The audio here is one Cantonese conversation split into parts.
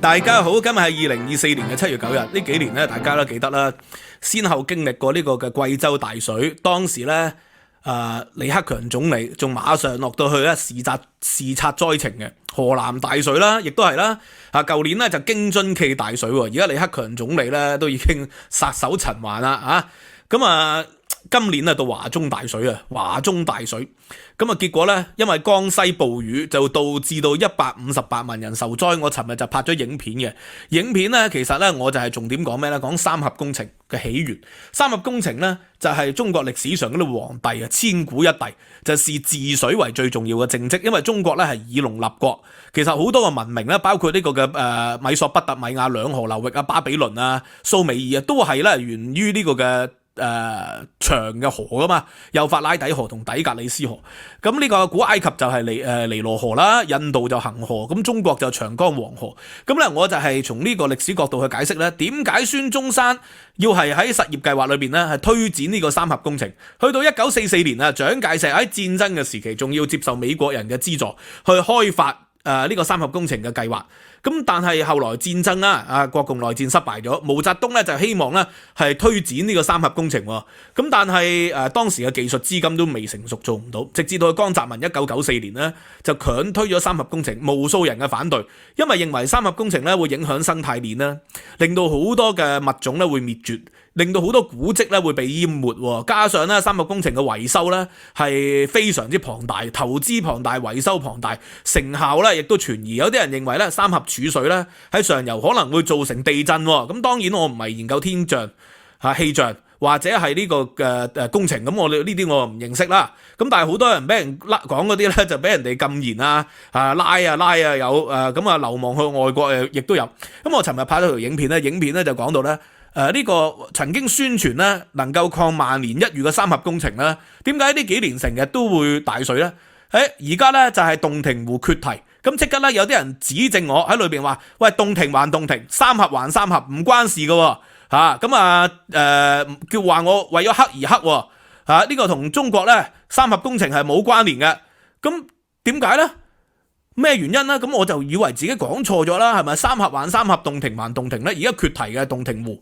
大家好，今日係2024年嘅7月9日。呢幾年咧，大家都記得啦，先後經歷過呢個嘅貴州大水，當時咧，李克強總理仲馬上落到去咧視察災情嘅。河南大水啦，亦都係啦。舊年咧就京津冀大水，而家李克強總理咧都已經撒手塵寰啦，今年到華中大水啊，結果咧，因為江西暴雨就導致到158萬人受災。我尋日就拍咗影片嘅，影片咧其實咧我就係重點講咩咧？講三峽工程嘅起源。三峽工程咧就係中國歷史上嗰啲皇帝啊，千古一帝，就視治水為最重要嘅政績。因為中國咧係以農立國，其實好多個文明咧，包括呢個嘅米索不達米亞兩河流域啊、巴比倫啊、蘇美爾啊，都係咧源於呢個嘅長嘅河噶嘛，幼發拉底河同底格里斯河。咁呢個古埃及就係尼羅河啦，印度就恒河，咁中國就長江黃河。咁咧我就係從呢個歷史角度去解釋咧，點解孫中山要係喺實業計劃裏邊咧係推展呢個三峽工程。去到1944年啊，蔣介石喺戰爭嘅時期仲要接受美國人嘅資助去開發呢個三峽工程嘅計劃。咁但係後來戰爭啦，國共內戰失敗咗，毛澤東咧就希望咧係推展呢個三峽工程。咁但係當時嘅技術資金都未成熟，做唔到。直至到江澤民1994年咧就強推咗三峽工程，無數人嘅反對，因為認為三峽工程咧會影響生態鏈啦，令到好多嘅物種咧會滅絕，令到好多古蹟咧會被淹沒。加上咧三峽工程嘅維修咧係非常之龐大，投資龐大，維修龐大，成效咧亦都存疑。有啲人認為咧三峽儲水咧喺上游可能會造成地震。咁當然我唔係研究天象氣象或者係呢個嘅工程，咁我哋呢啲我唔認識啦。咁但係好多人俾人講嗰啲咧就俾人哋禁言拉有流亡去外國亦都有。咁我尋日拍咗條影片咧就講到咧呢個曾經宣傳咧能夠抗萬年一遇嘅三峽工程咧，點解呢幾年成日都會大水咧？而家咧就係洞庭湖決堤。咁即刻咧有啲人指正我喺裏邊話，喂，洞庭還洞庭，三峽還三峽，唔關事噶叫話我為咗黑而黑呢個同中國咧三峽工程係冇關聯嘅。咁點解咧？咩原因咧？咁我就以為自己講錯咗啦，係咪？三峽還三堤，洞庭還洞庭咧？而家決堤嘅洞庭湖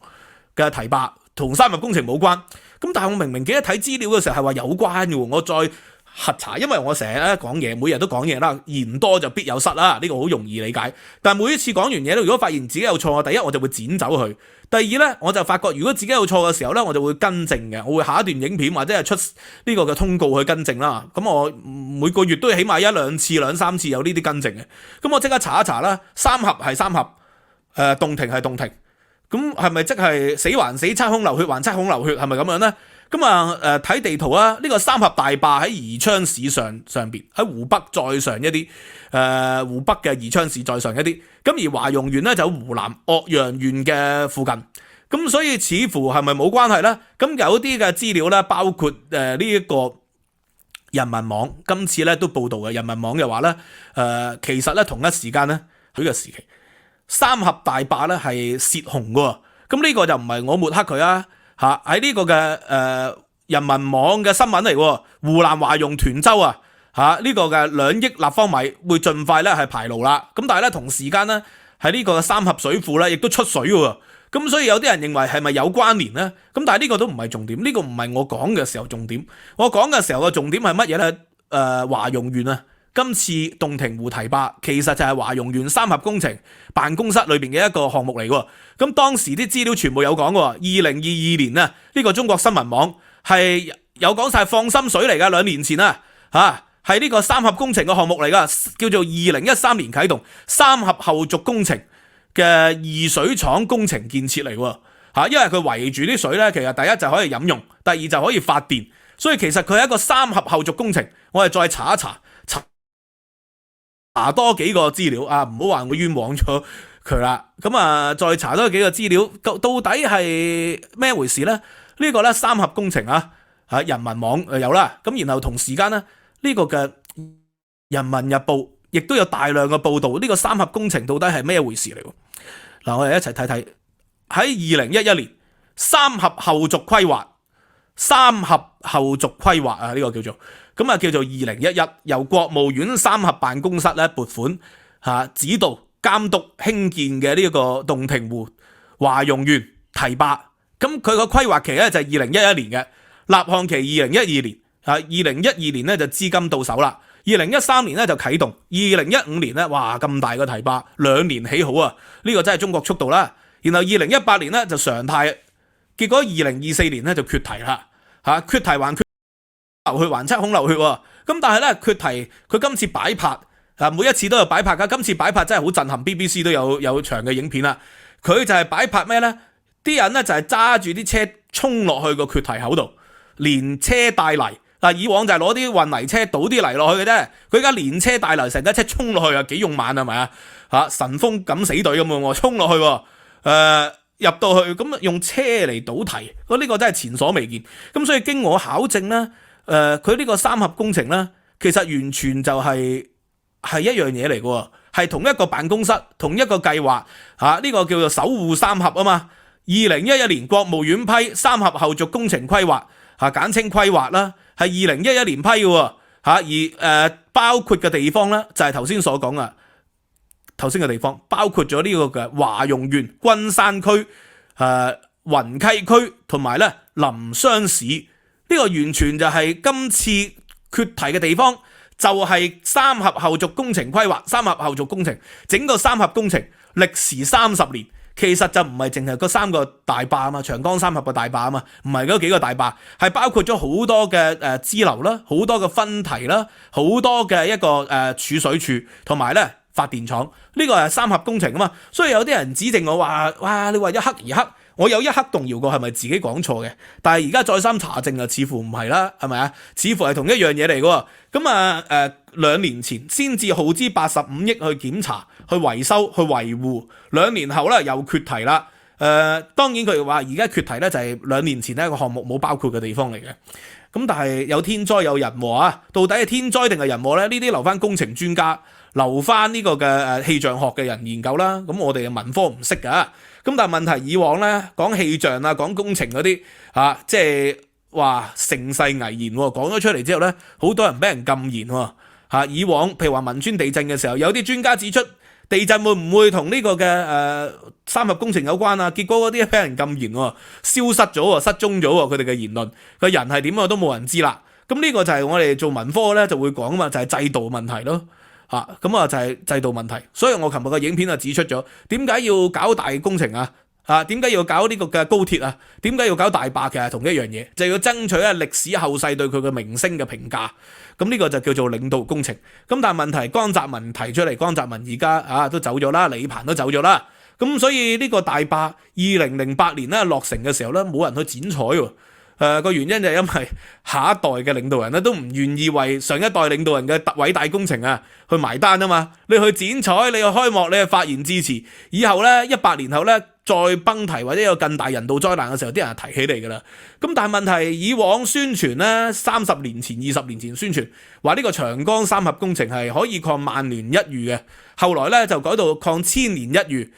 嘅堤壩同三峽工程冇關。咁但係我明明記得睇資料嘅時候係話有關嘅，我再核查，因為我成日咧講嘢，每日都講嘢啦，言多就必有失啦，呢個好容易理解。但係每一次講完嘢咧，如果發現自己有錯，第一我就會剪走佢，第二咧我就發覺如果自己有錯嘅時候咧，我就會更正嘅，我會下一段影片或者係出呢個嘅通告去更正啦。咁我每個月都起碼1、2次、2、3次有呢啲更正嘅。咁我即刻查一查啦，三峽係三峽，洞庭係洞庭，咁係咪即係死還死，七孔流血還七孔流血，係咪咁樣咧？咁睇地圖啊，呢個三峽大壩喺宜昌市上邊，喺湖北再上一啲，湖北嘅宜昌市再上一啲。咁而華容縣咧就喺湖南岳陽縣嘅附近。咁所以似乎係咪冇關係咧？咁有啲嘅資料咧，包括呢一個人民網今次咧都報道嘅，人民網嘅話咧，其實咧同一時間咧喺個時期，三峽大壩咧係泄洪嘅。咁呢個就唔係我抹黑佢啊。喺呢個嘅人民網嘅新聞嚟，湖南華容涿州呢個嘅2億立方米會盡快咧係排澇啦。咁但係咧同時間咧喺呢個三峽水庫咧亦都出水喎。咁所以有啲人認為係咪有關聯咧？咁但係呢個都唔係重點，呢個唔係我講嘅時候重點。我講嘅時候嘅重點係乜嘢咧？華容縣啊。今次洞庭湖堤壩其實就係華容縣三峽工程辦公室裏邊嘅一個項目嚟喎。咁當時啲資料全部有講喎。2022年啊，呢個中國新聞網係有講晒放心水嚟㗎。2年前係呢個三峽工程嘅項目嚟㗎，叫做2013年啟動三峽後續工程嘅二水廠工程建設嚟喎。因為佢圍住啲水咧，其實第一就可以飲用，第二就可以發電，所以其實佢係一個三峽後續工程。我哋再查一查多幾個資料唔好話我冤枉咗佢啦。咁再查多幾個資料，到底係咩回事呢？呢個咧三峽工程人民網有啦。咁然後同時間咧呢個嘅人民日報亦都有大量嘅報道，呢個三峽工程到底係咩回事嚟？嗱，我哋一齊睇睇喺2011年三峽後續規劃呢個叫做。咁叫做2011，由國務院三峽辦公室咧撥款指導監督興建嘅呢一個洞庭湖華容園堤壩。咁佢個規劃期咧就係2011年嘅，立項期2012年，2012年咧就資金到手啦。2013年咧就啟動，2015年咧哇咁大個堤壩2年起好啊！呢個真係中國速度啦。然後2018年咧就常態，結果2024年咧就缺堤啦。缺堤還缺流血還七孔流血喎。咁但係咧缺堤佢今次擺拍每一次都有擺拍噶，今次擺拍真係好震撼 ，BBC 都有長嘅影片啦。佢就係擺拍咩咧？啲人咧就係揸住啲車衝落去個缺堤口度，連車帶泥。以往就係攞啲運泥車倒啲泥落去嘅啫，佢而家連車帶泥成架車衝落去啊，幾勇猛係咪啊？神風敢死隊咁喎，衝落去入到去咁用車嚟倒堤，呢個真係前所未見。咁所以經我考證咧，佢呢個三峽工程咧，其實完全就係一樣嘢嚟嘅，係同一個辦公室、同一個計劃呢個叫做守護三峽啊嘛。2011年國務院批三峽後續工程規劃簡稱規劃啦，係2011年批嘅而包括嘅地方咧就係頭先所講嘅頭先嘅地方，包括咗呢個嘅華容園、君山區、雲溪區同埋咧臨湘市。呢個完全就係今次缺堤嘅地方，就係三峽後續工程規劃。三峽後續工程整個三峽工程歷時30年，其實就唔係淨係嗰3個大壩啊嘛，長江三峽嘅大壩啊嘛，唔係嗰幾個大壩，係包括咗好多嘅支流啦，好多嘅分堤啦，好多嘅一個儲水處同埋咧發電廠。呢個係三峽工程啊嘛，所以有啲人指正我話：哇，你話一克而克。我有一刻動搖過係咪自己講錯嘅，但係而家再三查證似乎唔係啦，係咪啊？似乎係同一樣嘢嚟嘅。咁2年前先至耗資85億去檢查、去維修、去維護，2年後咧又缺堤啦。當然佢話而家缺堤咧就係2年前呢一個項目冇包括嘅地方嚟嘅。咁但係有天災有人禍啊，到底係天災定係人禍咧？呢啲留翻工程專家、留翻呢個嘅氣象學嘅人研究啦。咁我哋嘅文科唔識噶。咁但係問題以往咧講氣象講工程嗰啲即係話盛世危言講咗出嚟之後咧，好多人俾人禁言以往譬如話汶川地震嘅時候，有啲專家指出地震會唔會同呢個嘅三峽工程有關啊？結果嗰啲俾人禁言消失咗失蹤咗佢哋嘅言論，個人係點都冇人知啦。咁呢個就係我哋做文科咧就會講嘛，就係制度問題咯。咁就係制度問題，所以我琴日嘅影片就指出咗點解要搞大工程點解要搞呢個嘅高鐵點解要搞大壩？其實同一樣嘢，就要爭取歷史後世對佢嘅名聲嘅評價。咁呢個就叫做領導工程。咁但係問題，江澤民提出嚟，江澤民而家都走咗啦，李鵬都走咗啦。咁所以呢個大壩2008年咧落成嘅時候咧，冇人去剪彩喎。個原因就係因為下一代嘅領導人咧都唔願意為上一代領導人嘅偉大工程去埋單啊嘛。你去剪彩，你去開幕，你去發言支持，以後咧100年後咧再崩堤或者有更大人道災難嘅時候，啲人提起嚟噶啦。咁但係問題，以往宣傳咧30年前、20年前宣傳話呢個長江三峽工程係可以抗萬年一遇嘅，後來咧就改到抗千年一遇。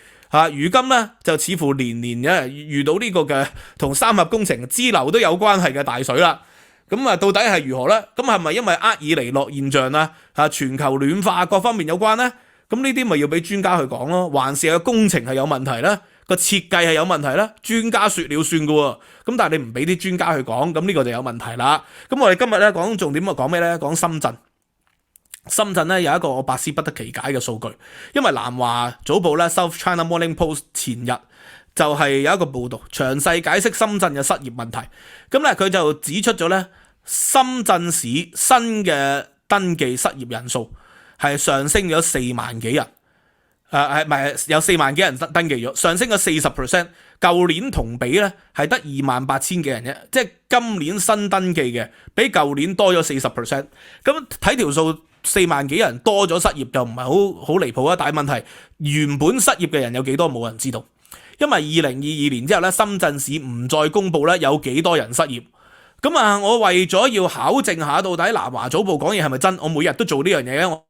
如今咧就似乎年年遇到呢個嘅同三峽工程支流都有關係嘅大水啦。咁到底係如何咧？咁係咪因為厄爾尼諾現象全球暖化各方面有關咧？咁呢啲咪要俾專家去講咯，還是個工程係有問題咧？個設計係有問題咧？專家說了算噶喎。咁但係你唔俾啲專家去講，咁呢個就有問題啦。咁我哋今日咧講重點講咩咧？講深圳。深圳咧有一個我百思不得其解嘅數據，因為南華早報咧 South China Morning Post 前日就係有一個報導，詳細解釋深圳嘅失業問題。咁咧佢就指出咗咧，深圳市新嘅登記失業人數係上升咗4萬幾人，有4萬幾人登記咗，上升咗40%。舊年同比咧係得28,000幾人啫，即係今年新登記嘅比舊年多咗40%。咁睇條數，4萬幾人多咗失業就唔係好離譜啊！但係問題，原本失業嘅人有幾多冇人知道，因為2022年之後咧，深圳市唔再公布咧有幾多人失業。咁我為咗要考證下到底南華早報講嘢係咪真，我每日都做呢樣嘢嘅，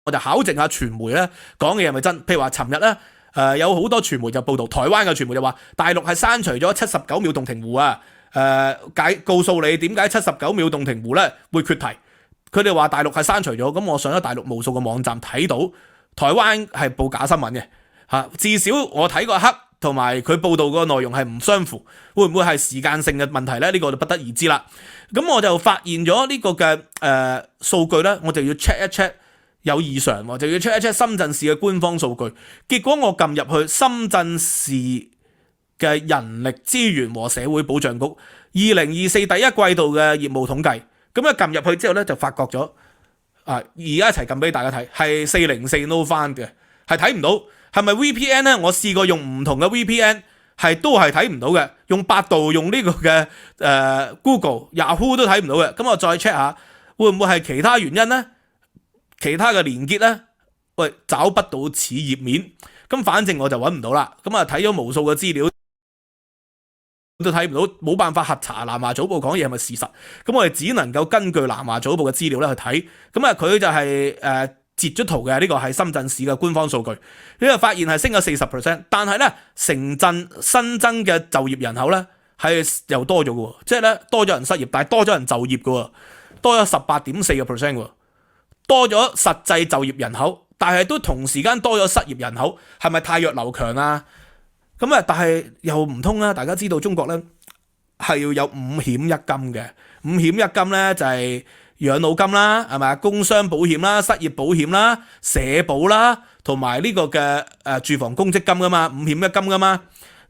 我就考證下傳媒咧講嘅係咪真。譬如話尋日咧，有好多傳媒就報道，台灣嘅傳媒就話大陸係刪除咗79秒洞庭湖告訴你點解79秒洞庭湖咧會缺堤。佢哋話大陸係刪除咗，咁我上咗大陸無數個網站睇到台灣係報假新聞嘅，至少我睇過一刻同埋佢報道個內容係唔相符，會唔會係時間性嘅問題呢？呢個就不得而知啦。咁我就發現咗呢個嘅數據呢，我就要 check 一 check 有異常，就要 check 一 check 深圳市嘅官方數據。結果我撳入去深圳市嘅人力資源和社會保障局2024第一季度嘅業務統計，咁一撳入去之後呢，就發覺咗而家一齊撳俾大家睇，係404 no found 嘅，係睇唔到。係咪 VPN 呢？我試過用唔同嘅 VPN， 都係睇唔到嘅。用百度、用呢個嘅Google、Yahoo 都睇唔到嘅。咁我再 check 下，會唔會係其他原因呢？其他嘅連結呢？喂，找不到此頁面。咁反正我就揾唔到啦。咁睇咗無數嘅資料都睇唔到，冇辦法核查南華早報講嘢係咪事實。咁我哋只能夠根據南華早報嘅資料咧去睇。咁佢就係截咗圖嘅，呢個係深圳市嘅官方數據，呢個發現係升咗 40%， 但係咧城鎮新增嘅就業人口咧係又多咗嘅，即係咧多咗人失業，但係多咗人就業嘅，多咗 18.4% 嘅，多咗實際就業人口，但係都同時間多咗失業人口，係咪汰弱留強啊？但係又唔通啊？大家知道中國咧係要有5險1金嘅，5險1金咧就係養老金啦，係咪？工傷保險啦、失業保險啦、社保啦，同埋呢個嘅住房公積金噶嘛，5險1金噶嘛。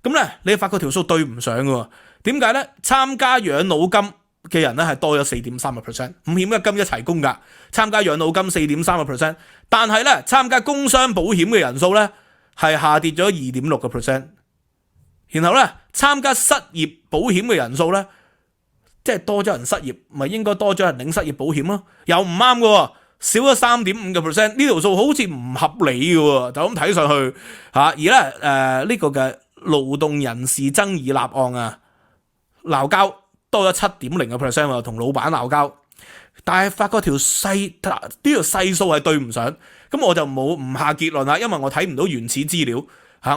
咁咧，你發覺條數對唔上嘅，點解咧？參加養老金嘅人咧係多咗 4.3%， 5險1金一齊供噶，參加養老金 4.3%， 但係咧參加工傷保險嘅人數咧係下跌咗 2.6%， 然後咧參加失業保險嘅人數咧，即係多咗人失業，咪應該多咗人領失業保險咯？又唔啱嘅，少咗 3.5%， 呢條數好似唔合理嘅，就咁睇上去而咧呢個嘅勞動人事爭議立案啊，鬧交多咗 7.0%， 同老闆鬧交，但係發覺條細呢條細數係對唔上，咁我就唔下結論啦，因為我睇唔到原始資料。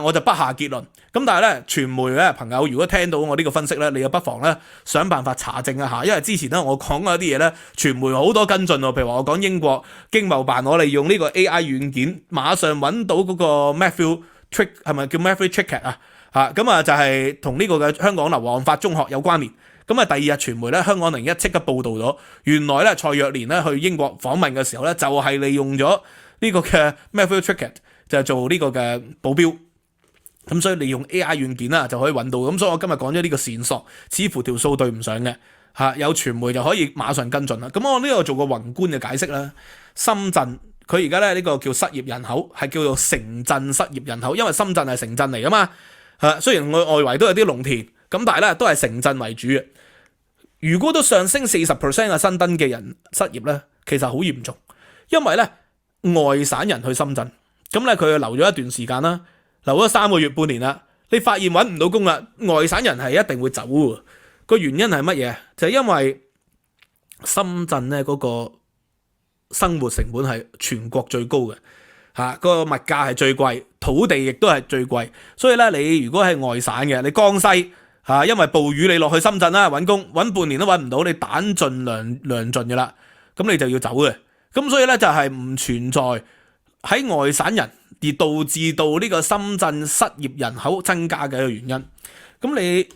我就不下結論。咁但係咧，傳媒咧朋友如果聽到我呢個分析咧，你又不妨咧想辦法查證一下，因為之前咧我講嗰啲嘢咧，傳媒好多跟進喎。譬如話我講英國經貿辦，我哋用呢個 AI 軟件，馬上揾到嗰個 Matthew Trick 係咪叫 Matthew Trickett 咁就係同呢個嘅香港流亡法中學有關聯。咁第二日傳媒咧，香港01即刻報導咗，原來咧蔡若蓮咧去英國訪問嘅時候咧，就係利用咗呢個嘅 Matthew Trickett 就做呢個嘅保鏢。咁所以利用 AI 軟件啦就可以揾到，咁所以我今日講咗呢個線索，似乎條數對唔上嘅，有傳媒就可以馬上跟進啦。咁我呢度做個宏觀嘅解釋啦。深圳佢而家咧呢個叫失業人口係叫做城鎮失業人口，因為深圳係城鎮嚟噶嘛，雖然我外圍都有啲農田，咁但係咧都係城鎮為主嘅。如果都上升 40% 嘅新登嘅人失業咧，其實好嚴重，因為咧外省人去深圳，咁咧佢留咗一段時間啦。留咗3個月半年啦，你發現揾唔到工啦，外省人係一定會走嘅。個原因係乜嘢？就係因為深圳咧嗰個生活成本係全國最高嘅，個物價係最貴，土地亦都係最貴，所以咧你如果係外省嘅，你江西因為暴雨你落去深圳啦揾工，揾半年都揾唔到，你彈盡糧盡嘅啦，咁你就要走嘅。咁所以咧就係唔存在喺外省人而導致到呢個深圳失業人口增加嘅一個原因。咁你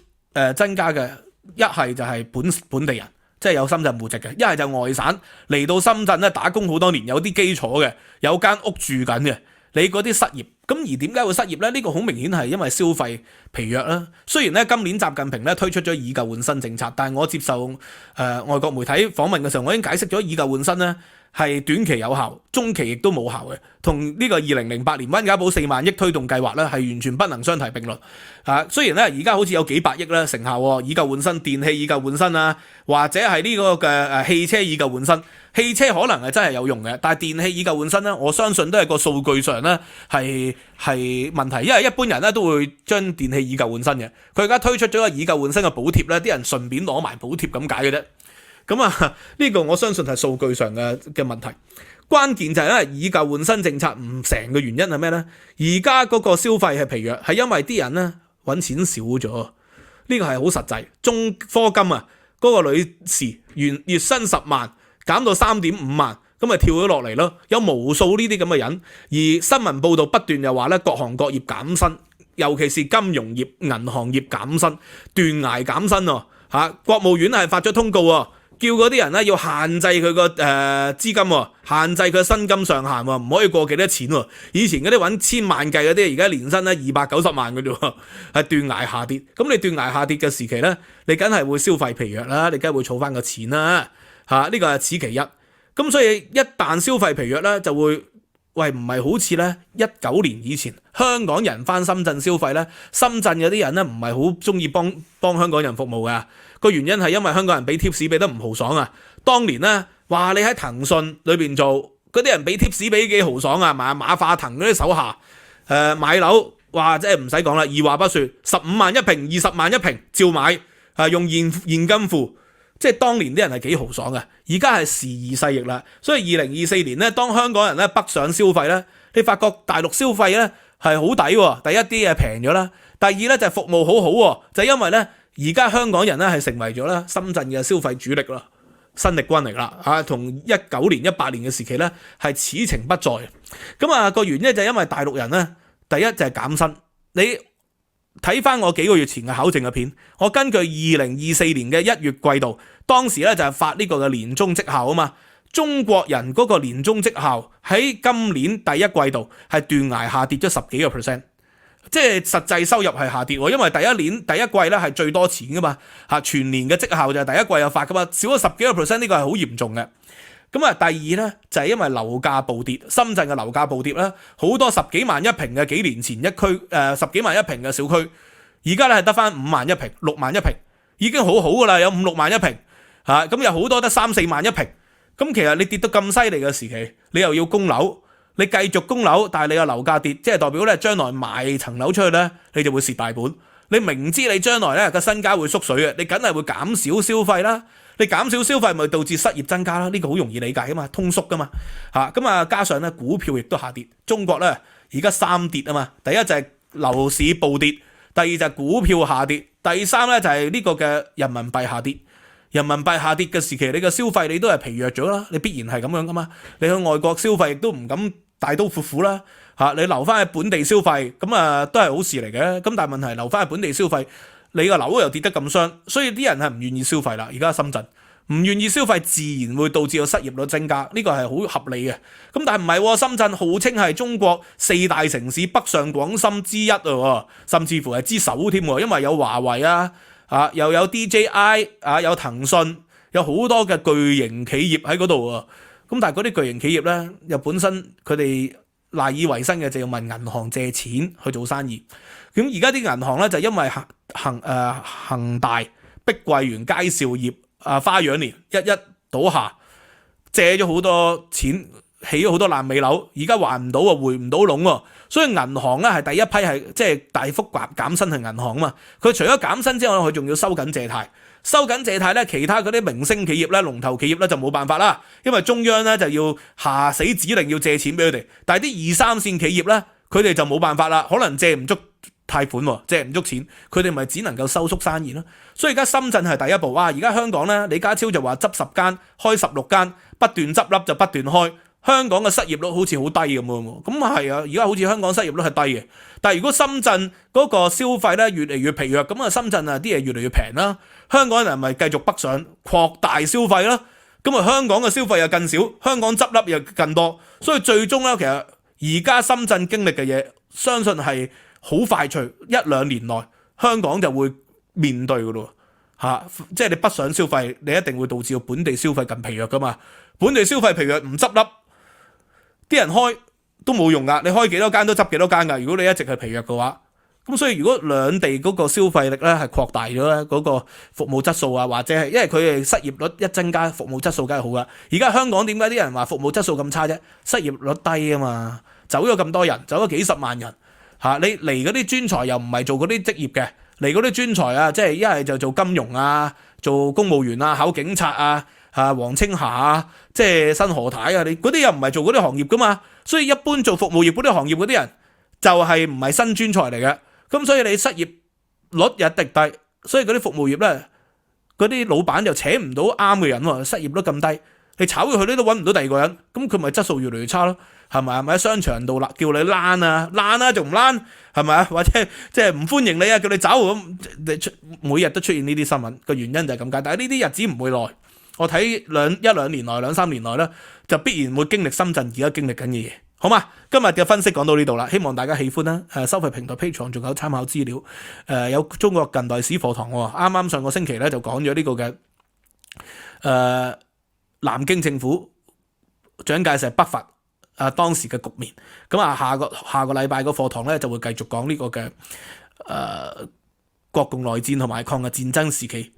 增加嘅一係就係本地人，即係有深圳戶籍嘅；一係就外省嚟到深圳咧打工好多年，有啲基礎嘅，有間屋住緊嘅。你嗰啲失業，咁而點解會失業呢？呢個好明顯係因為消費疲弱啦。雖然咧今年習近平咧推出咗以舊換新政策，但係我接受外國媒體訪問嘅時候，我已經解釋咗以舊換新咧係短期有效，中期亦都冇效嘅，同呢個2008年溫家寶4萬億推動計劃咧係完全不能相提並論。雖然咧而家好似有幾百億咧成效，以舊換新、電器以舊換新啊，或者係呢個嘅汽車以舊換新。汽車可能係真係有用嘅，但係電器以舊換新咧，我相信都係個數據上咧係問題，因為一般人咧都會將電器以舊換新嘅。佢而家推出咗個以舊換新嘅補貼咧，啲人順便攞埋補貼咁解嘅啫。咁呢個我相信係數據上嘅問題。關鍵就係咧以舊換新政策唔成嘅原因係咩咧？而家嗰個消費係疲弱，係因為啲人咧揾錢少咗，呢個係好實際。中科金嗰個女士月薪10萬。減到3.5萬，咁咪跳咗落嚟咯。有無數呢啲咁嘅人，而新聞報道不斷又話咧，各行各業減薪，尤其是金融業、銀行業減薪，斷崖減薪喎嚇。國務院係發咗通告喎，叫嗰啲人咧要限制佢個資金喎，限制佢薪金上限喎，唔可以過幾多錢喎。以前嗰啲揾千萬計嗰啲，而家年薪咧290萬嘅啫喎，係斷崖下跌。咁你斷崖下跌嘅時期咧，你梗係會消費疲弱啦，你梗係會儲翻個錢啦嚇。呢個係此其一。咁所以一旦消費疲弱咧，就會唔係好似咧19年以前香港人翻深圳消費咧，深圳嗰啲人咧唔係好中意幫香港人服務嘅。個原因係因為香港人俾貼士俾得唔豪爽啊！當年咧話你喺騰訊裏邊做嗰啲人俾貼士俾幾豪爽啊！馬化騰嗰啲手下買樓話即係唔使講啦，二話不說15萬一平、20萬一平照買用現金付。即係當年啲人係幾豪爽嘅，而家係時移世易啦。所以2024年咧，當香港人咧北上消費咧，你發覺大陸消費咧係好抵喎。第一啲嘢平咗啦，第二咧就係服務好好喎，就係因為咧而家香港人咧係成為咗咧深圳嘅消費主力啦，新力軍嚟啦嚇，同19年、18年嘅時期咧係此情不再。咁個原因就係因為大陸人咧，第一就係減薪。你睇翻我幾個月前嘅考證嘅片，我根據2024年嘅1月季度，當時咧就係發呢個嘅年終績效啊嘛。中國人嗰個年終績效喺今年第一季度係斷崖下跌咗10幾個 percent， 即係實際收入係下跌喎，因為第一季咧係最多錢噶嘛嚇，全年嘅績效就係第一季有發噶嘛，少咗10幾個 percent， 呢個係好嚴重嘅。咁第二咧就係因為樓價暴跌，深圳嘅樓價暴跌啦，好多10幾萬一平嘅幾年前一區10幾萬一平嘅小區，而家咧係得翻5萬一平、6萬一平，已經好好噶啦，有5、6萬一平嚇，咁有好多得3、4萬一平。咁其實你跌到咁犀利嘅時期，你又要供樓，你繼續供樓，但係你個樓價跌，即係代表咧將來賣層樓出去咧，你就會蝕大本。你明知你將來咧個身家會縮水嘅，你梗係會減少消費啦。你減少消費咪導致失業增加啦？呢個好容易理解啊嘛，通縮噶嘛嚇。咁加上咧股票亦都下跌，中國咧而家3跌啊嘛。第一就係樓市暴跌，第二就係股票下跌，第三咧就係呢個嘅人民幣下跌。人民幣下跌嘅時期，你嘅消費你都係疲弱咗啦，你必然係咁樣噶嘛。你去外國消費亦都唔敢大刀闊斧啦嚇，你留翻喺本地消費咁都係好事嚟嘅。咁但係問題留翻喺本地消費，你個樓又跌得咁傷，所以啲人係唔願意消費啦。而家深圳唔願意消費，自然會導致個失業率增加，呢個係好合理嘅。咁但係唔係喎，深圳號稱係中國4大城市北上廣深之一啊，甚至乎係之首添喎，因為有華為又有 DJI 有騰訊，有好多嘅巨型企業喺嗰度喎。咁但係嗰啲巨型企業咧，又本身佢哋賴以為生嘅就要問銀行借錢去做生意。咁而家啲銀行咧就因為恒大、碧桂園、佳兆業、花樣年一倒下，借咗好多錢，起咗好多爛尾樓，而家還唔到喎，回唔到籠喎。所以銀行咧係第一批係即係大幅減薪係銀行啊嘛。佢除咗減薪之外，佢仲要收緊借貸。收緊借貸咧，其他嗰啲明星企業咧、龍頭企業咧就冇辦法啦，因為中央咧就要下死指令要借錢俾佢哋。但係啲2、3線企業咧，佢哋就冇辦法啦，可能借唔足貸款，借唔足錢，佢哋咪只能夠收縮生意咯。所以而家深圳係第一步。而家香港咧，李家超就話執10間，開16間，不斷執笠就不斷開。香港嘅失業率好似好低咁喎，咁係啊，而家好似香港失業率係低嘅。但係如果深圳嗰個消費咧越嚟越疲弱，咁深圳啲嘢越嚟越平啦，香港人咪繼續北上擴大消費啦，咁香港嘅消費又更少，香港執笠又更多，所以最終咧其實而家深圳經歷嘅嘢，相信係好快脆1-2年內香港就會面對噶咯即係你北上消費，你一定會導致到本地消費更疲弱噶嘛，本地消費疲弱唔執笠。啲人開都冇用噶，你開幾多間都執幾多間噶。如果你一直係疲弱嘅話，咁所以如果兩地嗰個消費力咧係擴大咗咧，嗰個服務質素或者係因為佢哋失業率一增加，服務質素梗係好噶。而家香港點解啲人話服務質素咁差啫？失業率低啊嘛，走咗咁多人，走咗幾十萬人你嚟嗰啲專才又唔係做嗰啲職業嘅，嚟嗰啲專才即係一係就做金融做公務員考警察黃青霞即係新何太你嗰啲又唔係做嗰啲行業噶嘛，所以一般做服務業嗰啲行業嗰啲人就係唔係新專才嚟嘅，咁所以你失業率又滴低，所以嗰啲服務業咧嗰啲老闆又請唔到啱嘅人喎，失業率咁低，你炒咗佢你都揾唔到第二個人，咁佢咪質素越嚟越差咯，係咪啊？咪喺商場度啦，叫你躝啊仲唔躝，係咪啊？或者即係唔歡迎你啊，叫你走咁，每日都出現呢啲新聞，個原因就係咁解。但係呢啲日子唔會耐，我睇一兩年內、兩三年內咧，就必然會經歷深圳而家經歷緊嘅嘢。好嘛，今日嘅分析講到呢度啦，希望大家喜歡啦。收費平台 Patreon 仲有參考資料，有中國近代史課堂喎。啱啱上個星期咧就講咗呢個嘅南京政府蔣介石北伐當時嘅局面。咁啊下個禮拜個課堂咧就會繼續講呢個嘅國共內戰同埋抗日戰爭時期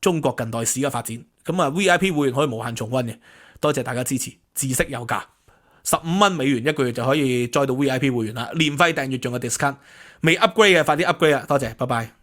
中國近代史嘅發展。咁啊 VIP 會員可以無限重溫嘅，多謝大家支持，知識有價。15美元一個月就可以載到 VIP 會員啦，年費訂閱仲有 discount， 未 upgrade 嘅快啲 upgrade 啦，多謝，拜拜。